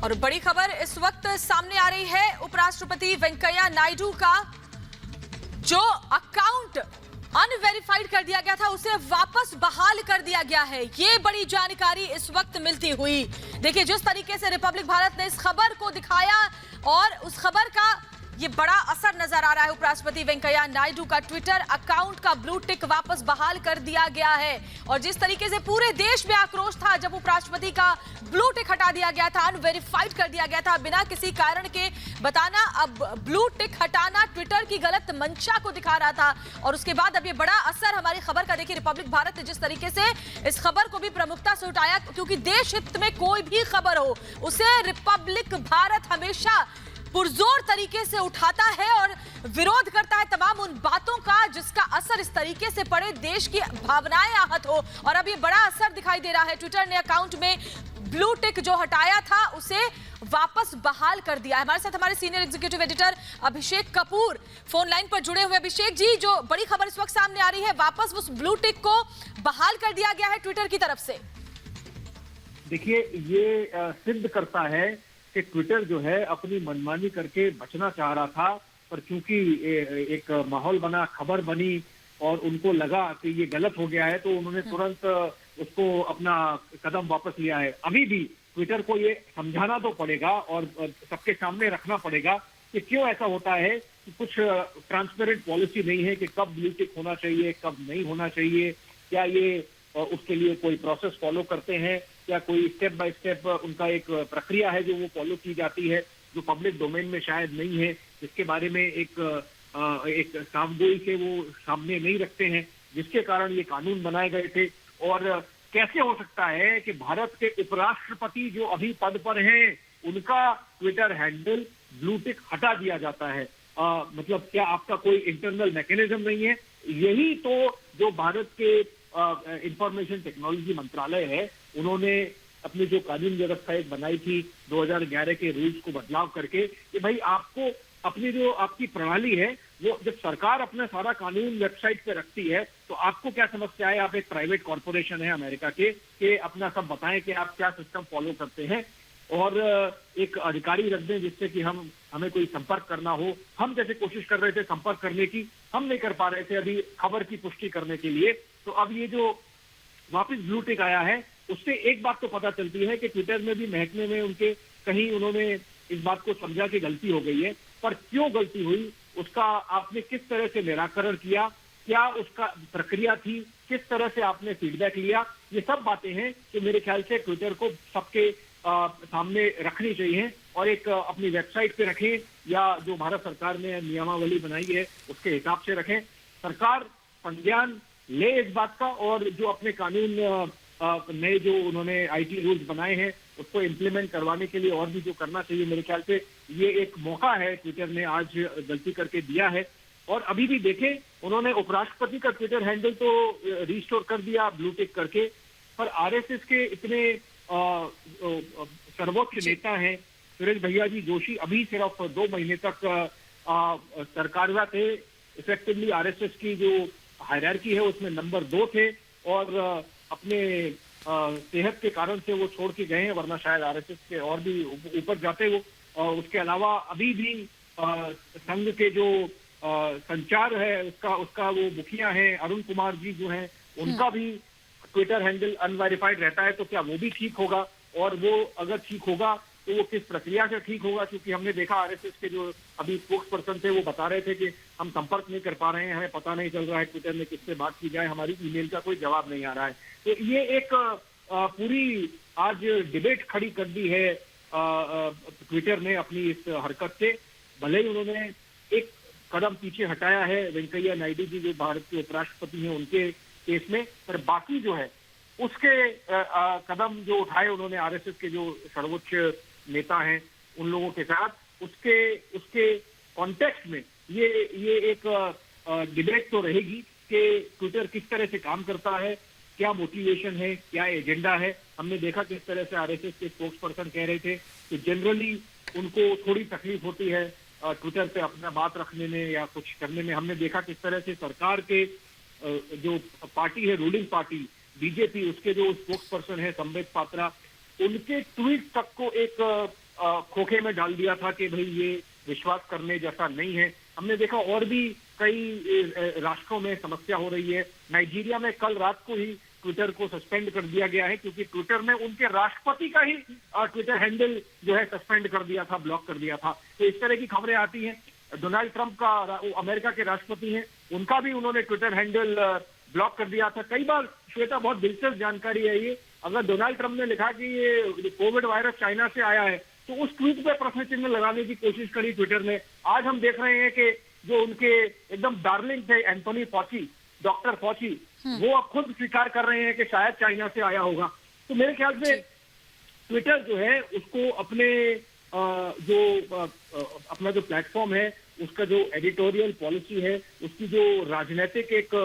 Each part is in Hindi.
और बड़ी खबर इस वक्त सामने आ रही है। उपराष्ट्रपति वेंकैया नायडू का जो अकाउंट अनवेरिफाइड कर दिया गया था उसे वापस बहाल कर दिया गया है। ये बड़ी जानकारी इस वक्त मिलती हुई। देखिए जिस तरीके से रिपब्लिक भारत ने इस खबर को दिखाया और उस खबर का ये बड़ा असर नजर आ रहा है। उपराष्ट्रपति वेंकैया नायडू का ट्विटर अकाउंट का ब्लू टिक वापस बहाल कर दिया गया है। और जिस तरीके से पूरे देश में आक्रोश था जब उपराष्ट्रपति का ब्लू टिक हटा दिया गया था, अनवेरिफाइड कर दिया गया था बिना किसी कारण के बताना। अब ब्लू टिक हटाना ट्विटर की गलत मंशा को दिखा रहा था और उसके बाद अब ये बड़ा असर हमारी खबर का। देखिए रिपब्लिक भारत ने जिस तरीके से इस खबर को भी प्रमुखता से उठाया, क्योंकि देश हित में कोई भी खबर हो उसे रिपब्लिक भारत हमेशा पुरजोर तरीके से उठाता है और विरोध करता है तमाम उन बातों का जिसका असर इस तरीके से पड़े, देश की भावनाएं आहत हो। और अब ये बड़ा असर दिखाई दे रहा है। ट्विटर ने अकाउंट में ब्लू टिक जो हटाया था उसे वापस बहाल कर दिया है। हमारे साथ हमारे senior executive editor Abhishek Kapoor phone line पर जुड़े हुए। अभिषेक जी, जो बड़ी खबर इस वक्त सामने आ रही है, वापस उस ब्लू टिक को बहाल कर दिया गया है ट्विटर की तरफ से। देखिए ये सिद्ध करता है कि ट्विटर जो है अपनी मनमानी करके बचना चाह रहा था, पर क्योंकि एक माहौल बना, खबर बनी और उनको लगा कि ये गलत हो गया है तो उन्होंने तुरंत उसको अपना कदम वापस लिया है। अभी भी ट्विटर को ये समझाना तो पड़ेगा और सबके सामने रखना पड़ेगा कि क्यों ऐसा होता है कि कुछ ट्रांसपेरेंट पॉलिसी नहीं है कि कब ब्लू टिक होना चाहिए, कब नहीं होना चाहिए। क्या ये उसके लिए कोई प्रोसेस फॉलो करते हैं, या कोई स्टेप बाय स्टेप उनका एक प्रक्रिया है जो वो फॉलो की जाती है, जो पब्लिक डोमेन में शायद नहीं है, जिसके बारे में एक सामगोई से वो सामने नहीं रखते हैं, जिसके कारण ये कानून बनाए गए थे। और कैसे हो सकता है कि भारत के उपराष्ट्रपति जो अभी पद पर हैं उनका ट्विटर हैंडल ब्लू टिक हटा दिया जाता है? मतलब क्या आपका कोई इंटरनल मैकेनिज्म नहीं है? यही तो जो भारत के इंफॉर्मेशन टेक्नोलॉजी मंत्रालय है, उन्होंने अपनी जो कानून व्यवस्था एक बनाई थी 2011 के रूल्स को बदलाव करके कि भाई आपको अपनी जो आपकी प्रणाली है वो जब सरकार अपना सारा कानून वेबसाइट पे रखती है तो आपको क्या समस्या है? आप एक प्राइवेट कॉर्पोरेशन है अमेरिका के अपना सब बताएं कि आप क्या सिस्टम फॉलो करते हैं और एक अधिकारी रख दें जिससे कि हमें कोई संपर्क करना हो। हम जैसे कोशिश कर रहे थे संपर्क करने की, हम नहीं कर पा रहे थे अभी खबर की पुष्टि करने के लिए। तो अब ये जो वापस ब्लू टिक आया है उससे एक बात तो पता चलती है कि ट्विटर में भी महकमे में उनके कहीं उन्होंने इस बात को समझा कि गलती हो गई है, पर क्यों गलती हुई उसका आपने किस तरह से निराकरण किया, क्या उसका प्रक्रिया थी, किस तरह से आपने फीडबैक लिया, ये सब बातें हैं कि मेरे ख्याल से ट्विटर को सबके सामने रखनी चाहिए और एक अपनी वेबसाइट पे रखें या जो भारत सरकार ने नियमावली बनाई है उसके हिसाब से रखें। सरकार संज्ञान ले इस बात का और जो अपने कानून नए जो उन्होंने आईटी रूल्स बनाए हैं उसको इम्प्लीमेंट करवाने के लिए और भी जो करना चाहिए। मेरे ख्याल से ये एक मौका है ट्विटर ने आज गलती करके दिया है। और अभी भी देखें उन्होंने उपराष्ट्रपति का ट्विटर हैंडल तो रिस्टोर कर दिया ब्लू टिक करके, पर आरएसएस के इतने सर्वोच्च नेता हैं सुरेश भैया जी जोशी, अभी सिर्फ 2 महीने तक सरकार थे। इफेक्टिवली आरएसएस की जो हायरार्की है उसमें नंबर 2 थे और अपने सेहत के कारण से वो छोड़ के गए हैं, वरना शायद आरएसएस के और भी ऊपर जाते वो। उसके अलावा अभी भी संघ के जो संचार है उसका वो मुखिया हैं अरुण कुमार जी जो हैं, उनका भी ट्विटर हैंडल अनवेरिफाइड रहता है। तो क्या वो भी ठीक होगा? और वो अगर ठीक होगा तो वो किस प्रक्रिया से ठीक होगा? क्योंकि हमने देखा आरएसएस के जो अभी स्पोक्स पर्सन थे वो बता रहे थे कि हम संपर्क नहीं कर पा रहे हैं, हमें पता नहीं चल रहा है ट्विटर में किससे बात की जाए, हमारी ईमेल का कोई जवाब नहीं आ रहा है। तो ये एक पूरी आज डिबेट खड़ी कर दी है ट्विटर ने अपनी इस हरकत से। भले ही उन्होंने एक कदम पीछे हटाया है वेंकैया नायडू जी जो भारत के उपराष्ट्रपति हैं उनके केस में, पर बाकी जो है उसके कदम जो उठाए उन्होंने आरएसएस के जो सर्वोच्च नेता हैं उन लोगों के साथ, उसके कॉन्टेक्स्ट में ये एक डिबेट तो रहेगी कि ट्विटर किस तरह से काम करता है, क्या मोटिवेशन है, क्या एजेंडा है। हमने देखा किस तरह से आरएसएस के स्पोक्स पर्सन कह रहे थे कि जनरली उनको थोड़ी तकलीफ होती है ट्विटर पे अपना बात रखने में या कुछ करने में। हमने देखा किस तरह से सरकार के जो पार्टी है रूलिंग पार्टी बीजेपी, उसके जो स्पोक्स पर्सन है संबित पात्रा, उनके ट्वीट तक को एक खोखे में डाल दिया था कि भाई ये विश्वास करने जैसा नहीं है। हमने देखा और भी कई राष्ट्रों में समस्या हो रही है। नाइजीरिया में कल रात को ही ट्विटर को सस्पेंड कर दिया गया है, क्योंकि ट्विटर ने उनके राष्ट्रपति का ही ट्विटर हैंडल जो है सस्पेंड कर दिया था, ब्लॉक कर दिया था। तो इस तरह की खबरें आती हैं। डोनाल्ड ट्रंप का, अमेरिका के राष्ट्रपति हैं, उनका भी उन्होंने ट्विटर हैंडल ब्लॉक कर दिया था कई बार। श्वेता, बहुत दिलचस्प जानकारी है ये। अगर डोनाल्ड ट्रंप ने लिखा कि ये कोविड वायरस चाइना से आया है, तो उस ट्वीट पे प्रश्न चिन्ह लगाने की कोशिश करी ट्विटर ने। आज हम देख रहे हैं कि जो उनके एकदम डार्लिंग थे एंथोनी फॉची, डॉक्टर फॉची, वो अब खुद स्वीकार कर रहे हैं कि शायद चाइना से आया होगा। तो मेरे ख्याल से ट्विटर जो है उसको अपने अपना जो प्लेटफॉर्म है, उसका जो एडिटोरियल पॉलिसी है, उसकी जो राजनीतिक एक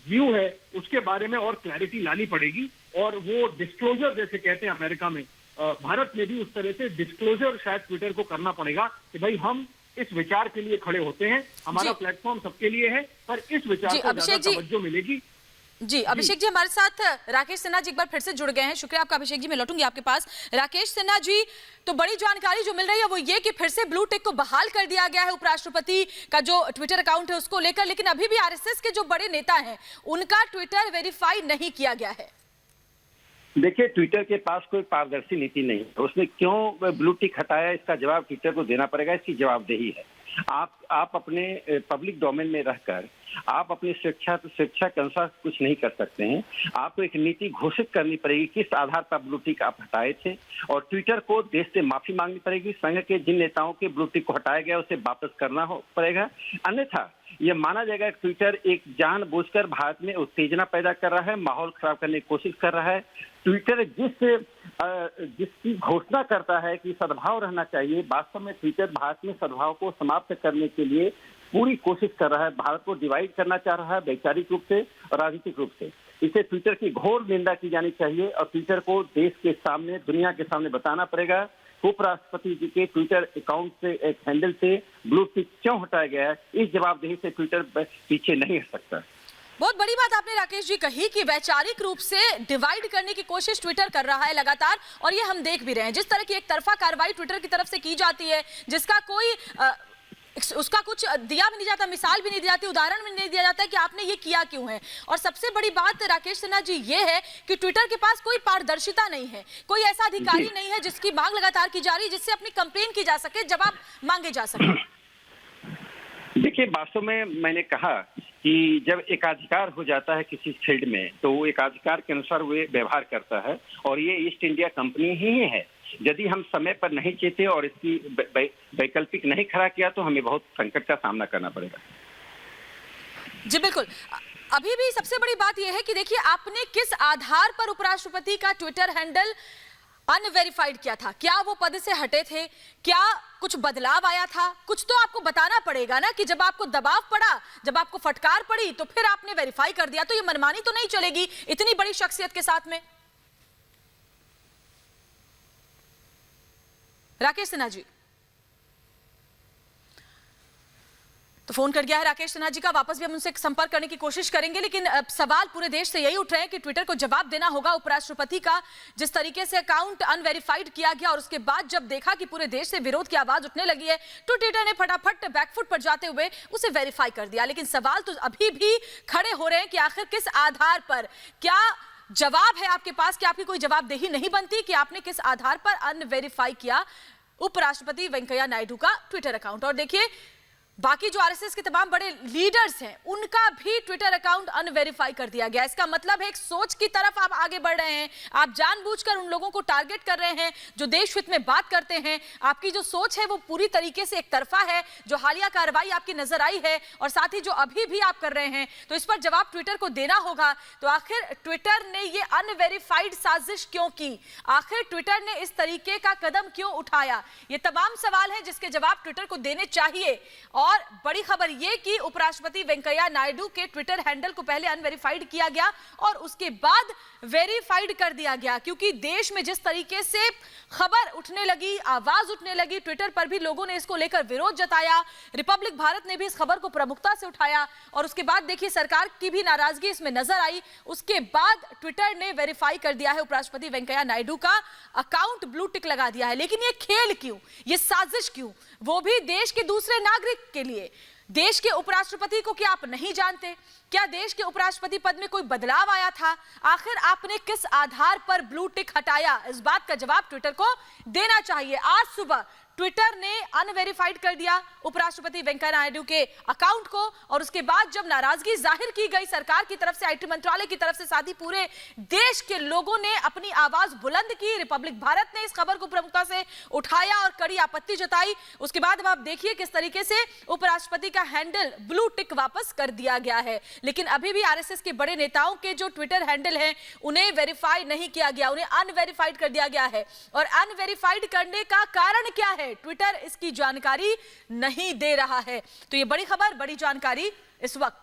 व्यू है, उसके बारे में और क्लैरिटी लानी पड़ेगी। और वो डिस्क्लोजर जैसे कहते हैं अमेरिका में, भारत में भी उस तरह से डिस्क्लोजर शायद ट्विटर को करना पड़ेगा कि भाई हम इस विचार के लिए खड़े होते हैं, हमारा प्लेटफॉर्म सबके लिए है, पर इस विचार को ज्यादा तवज्जो मिलेगी। जी अभिषेक जी, हमारे साथ राकेश सिन्हा जी एक बार फिर से जुड़ गए हैं। शुक्रिया आपका अभिषेक जी। मैं लौटूंगी आपके पास। राकेश सिन्हा जी, तो बड़ी जानकारी जो मिल रही है वो ये कि फिर से ब्लू टिक को बहाल कर दिया गया है उपराष्ट्रपति का जो ट्विटर अकाउंट है उसको लेकर, लेकिन अभी भी आरएसएस के जो बड़े नेता हैं उनका ट्विटर वेरीफाई नहीं किया गया है। देखिए, ट्विटर के पास कोई पारदर्शी नीति नहीं है। उसने क्यों ब्लू टिक हटाया, इसका जवाब ट्विटर को देना पड़ेगा। इसकी जवाबदेही है। आप अपने पब्लिक डोमेन में रहकर आप अपनी स्वेच्छा के अनुसार कुछ नहीं कर सकते हैं। आपको एक नीति घोषित करनी पड़ेगी, किस आधार पर ब्लू टिक आप हटाए थे, और ट्विटर को देश से माफी मांगनी पड़ेगी। संघ के जिन नेताओं के ब्लू टिक को हटाया गया उसे वापस करना पड़ेगा, अन्यथा यह माना जाएगा कि ट्विटर एक जानबूझकर भारत में उत्तेजना पैदा कर रहा है, माहौल खराब करने की कोशिश कर रहा है। ट्विटर जिसकी घोषणा करता है कि सद्भाव रहना चाहिए, वास्तव में ट्विटर भारत में सद्भाव को समाप्त करने के लिए पूरी कोशिश कर रहा है। भारत को डिवाइड करना चाह रहा है, वैचारिक रूप से और राजनीतिक रूप से। इसे ट्विटर की घोर निंदा की जानी चाहिए और ट्विटर को देश के सामने, दुनिया के सामने बताना पड़ेगा उपराष्ट्रपति जी के ट्विटर अकाउंट से, एक हैंडल से ब्लू टिक क्यों हटाया गया है। इस जवाबदेही से ट्विटर पीछे नहीं हट सकता। बहुत बड़ी बात आपने राकेश जी कही कि वैचारिक रूप से डिवाइड करने की कोशिश ट्विटर कर रहा है लगातार, और ये हम देख भी रहे हैं। जिस तरह की एक तरफा कार्रवाई ट्विटर की तरफ से की जाती है, जिसका कोई उसका कुछ दिया भी नहीं जाता, मिसाल भी नहीं दी जाती, उदाहरण भी नहीं दिया जाता है कि आपने ये किया क्यों है। और सबसे बड़ी बात राकेश सिन्हा जी ये है कि ट्विटर के पास कोई पारदर्शिता नहीं है, कोई ऐसा अधिकारी नहीं है जिसकी मांग लगातार की जा रही है, जिससे अपनी कंप्लेन की जा सके, जवाब मांगे जा सके। देखिए, वास्तव में मैंने कहा कि जब एकाधिकार हो जाता है किसी फील्ड में, तो वो एकाधिकार के अनुसार वो व्यवहार करता है, और ये ईस्ट इंडिया कंपनी ही है। यदि हम समय पर नहीं चेते और इसकी वैकल्पिक नहीं खड़ा किया तो हमें बहुत संकट का सामना करना पड़ेगा। जी बिल्कुल। अभी भी सबसे बड़ी बात यह है कि देखिए, आपने किस आधार पर उपराष्ट्रपति का ट्विटर हैंडल अनवेरिफाइड किया था? क्या वो पद से हटे थे? क्या कुछ बदलाव आया था? कुछ तो आपको बताना पड़ेगा ना कि जब आपको दबाव पड़ा, जब आपको फटकार पड़ी, तो फिर आपने वेरीफाई कर दिया। तो ये मनमानी तो नहीं चलेगी इतनी बड़ी शख्सियत के साथ में। राकेश सिन्हा जी तो फोन कर गया है राकेश सिन्हा जी का, वापस भी हम उनसे संपर्क करने की कोशिश करेंगे, लेकिन सवाल पूरे देश से यही उठ रहे हैं कि ट्विटर को जवाब देना होगा उपराष्ट्रपति का। जिस तरीके से अकाउंट अनवेरिफाइड किया गया और उसके बाद जब देखा कि पूरे देश से विरोध की आवाज उठने लगी है, तो ट्विटर ने फटाफट बैकफुट पर जाते हुए उसे वेरीफाई कर दिया। लेकिन सवाल तो अभी भी खड़े हो रहे हैं कि आखिर किस आधार पर, क्या जवाब है आपके पास कि आपकी कोई जवाबदेही नहीं बनती कि आपने किस आधार पर अनवेरीफाई किया उपराष्ट्रपति वेंकैया नायडू का ट्विटर अकाउंट। और देखिए, बाकी जो आरएसएस के तमाम बड़े लीडर्स हैं उनका भी ट्विटर अकाउंट अनवेरीफाई कर दिया गया। इसका मतलब है एक सोच की तरफ आप आगे बढ़ रहे हैं, आप जानबूझकर उन लोगों को टारगेट कर रहे हैं जो देश हित में बात करते हैं। आपकी जो सोच है वो पूरी तरीके से एक तरफा है। जो हालिया कार्रवाई आपकी नजर आई है और साथ ही जो अभी भी आप कर रहे हैं, तो इस पर जवाब ट्विटर को देना होगा। तो आखिर ट्विटर ने ये अनवेरीफाइड साजिश क्यों की? आखिर ट्विटर ने इस तरीके का कदम क्यों उठाया? ये तमाम सवाल हैं जिसके जवाब ट्विटर को देने चाहिए। और बड़ी खबर ये कि उपराष्ट्रपति वेंकैया नायडू के ट्विटर हैंडल को पहले अनवेरिफाइड किया गया और उसके बाद वेरीफाइड कर दिया गया, क्योंकि देश में जिस तरीके से खबर उठने लगी, आवाज उठने लगी, ट्विटर पर भी लोगों ने इसको लेकर विरोध जताया, रिपब्लिक भारत ने भी इस खबर को प्रमुखता से उठाया और उसके बाद देखिए सरकार की भी नाराजगी इसमें नजर आई। उसके बाद ट्विटर ने वेरीफाई कर दिया है उपराष्ट्रपति वेंकैया नायडू का अकाउंट, ब्लू टिक लगा दिया है। लेकिन ये खेल क्यों, ये साजिश क्यों, वो भी देश के दूसरे नागरिक के लिए? देश के उपराष्ट्रपति को क्या आप नहीं जानते? क्या देश के उपराष्ट्रपति पद में कोई बदलाव आया था? आखिर आपने किस आधार पर ब्लू टिक हटाया? इस बात का जवाब ट्विटर को देना चाहिए। आज सुबह ट्विटर ने अनवेरिफाइड कर दिया उपराष्ट्रपति वेंकैया नायडू के अकाउंट को और उसके बाद जब नाराजगी जाहिर की गई सरकार की तरफ से, आईटी मंत्रालय की तरफ से, साथ ही पूरे देश के लोगों ने अपनी आवाज बुलंद की, रिपब्लिक भारत ने इस खबर को प्रमुखता से उठाया और कड़ी आपत्ति जताई। उसके बाद अब आप देखिए किस तरीके से उपराष्ट्रपति का हैंडल ब्लू टिक वापस कर दिया गया है। लेकिन अभी भी आरएसएस के बड़े नेताओं के जो ट्विटर हैंडल हैं उन्हें वेरीफाई नहीं किया गया, उन्हें अनवेरिफाइड कर दिया गया है। और अनवेरिफाइड करने का कारण क्या है? ट्विटर इसकी जानकारी नहीं दे रहा है। तो ये बड़ी खबर, बड़ी जानकारी इस वक्त।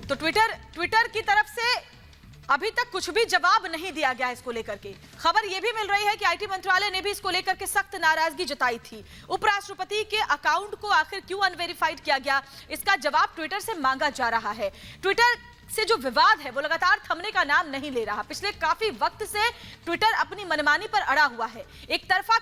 तो ट्विटर की तरफ से अभी तक कुछ भी जवाब नहीं दिया गया इसको लेकर के। खबर यह भी मिल रही है कि आईटी मंत्रालय ने भी इसको लेकर के सख्त नाराजगी जताई थी। उपराष्ट्रपति के अकाउंट को आखिर क्यों अनवेरिफाइड किया गया, इसका जवाब ट्विटर से मांगा जा रहा है। ट्विटर से जो विवाद है वो लगातार थमने का नाम नहीं ले रहा। पिछले काफी वक्त से ट्विटर अपनी मनमानी पर अड़ा हुआ है। एक तरफा